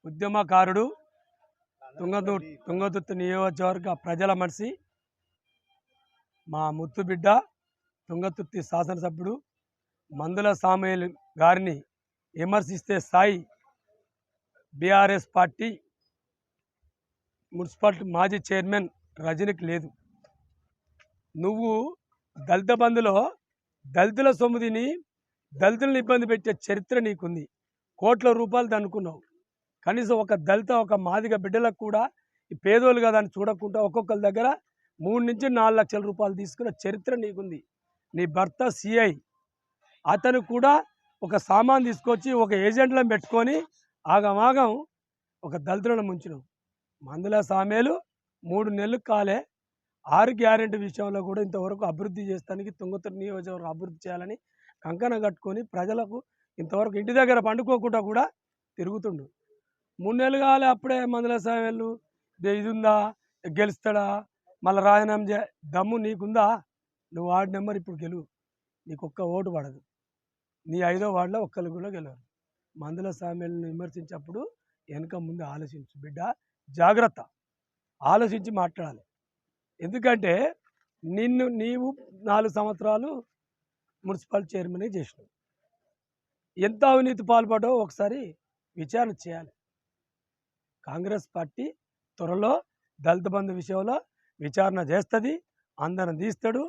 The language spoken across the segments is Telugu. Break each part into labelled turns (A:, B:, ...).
A: ఉద్యమకారుడు, తుంగతుర్తి నియోజకవర్గ ప్రజల మనిషి, మా ముత్తుబిడ్డ, తుంగతుర్తి శాసనసభ్యుడు మందుల సామేల్ గారిని విమర్శిస్తే స్థాయి బీఆర్ఎస్ పార్టీ మున్సిపల్ మాజీ చైర్మన్ రజనీకి లేదు. నువ్వు దళిత బంధులో దళితుల సొమ్ముదిని దళితులను ఇబ్బంది పెట్టే చరిత్ర నీకుంది. కోట్ల రూపాయలు దన్నుకున్నావు. కనీసం ఒక దళిత ఒక మాదిగ బిడ్డలకు కూడా ఈ పేదోళ్ళు కదా అని చూడకుండా ఒక్కొక్కరి దగ్గర 3 నుంచి 4 లక్షల రూపాయలు తీసుకున్న చరిత్ర నీకుంది. నీ భర్త సిఐ, అతను కూడా ఒక సామాన్ తీసుకొచ్చి ఒక ఏజెంట్లను పెట్టుకొని ఆగమాగం ఒక దళితులను ముంచినావు. మందుల సామేలు 3 నెలలు కాలే 6 గ్యారెంటీ విషయంలో కూడా ఇంతవరకు అభివృద్ధి చేస్తానికి తుంగతుర్తి నియోజకవర్గం అభివృద్ధి చేయాలని కంకణం కట్టుకొని ప్రజలకు ఇంతవరకు ఇంటి దగ్గర పండుకోకుండా కూడా తిరుగుతుండు. 3 నెలలు కాలే అప్పుడే మందుల సామేలు ఇది ఉందా, గెలుస్తాడా, మళ్ళీ రాజీనామా చే దమ్ము నీకుందా? నువ్వు వార్డు నెంబర్ ఇప్పుడు గెలువు, నీకు ఒక్క ఓటు పడదు. నీ 5వ వార్డులో ఒక్కరు కూడా గెలవరు. మందుల సామేలను విమర్శించినప్పుడు వెనక ముందు ఆలోచించు బిడ్డ, జాగ్రత్త, ఆలోచించి మాట్లాడాలి. ఎందుకంటే నీవు 4 సంవత్సరాలు మున్సిపల్ చైర్మన్ చేసినావు. ఎంత అవినీతి పాల్పడ్డావో ఒకసారి విచారణ చేయాలి. కాంగ్రెస్ పార్టీ త్వరలో దళిత బంధు విషయంలో విచారణ చేస్తుంది, అందరం తీస్తాడు.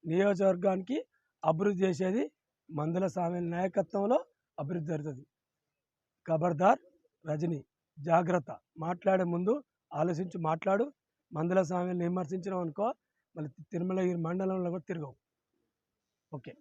A: నియోజకవర్గానికి అభివృద్ధి చేసేది మందుల సామేల్ నాయకత్వంలో అభివృద్ధి జరుగుతుంది. ఖబర్దార్ రజనీ, జాగ్రత్త, మాట్లాడే ముందు ఆలోచించి మాట్లాడు. మందుల సామేల్ని విమర్శించినావు అనుకో, మళ్ళీ తిరుమలగిరి మండలంలో కూడా తిరగవు. ఓకే.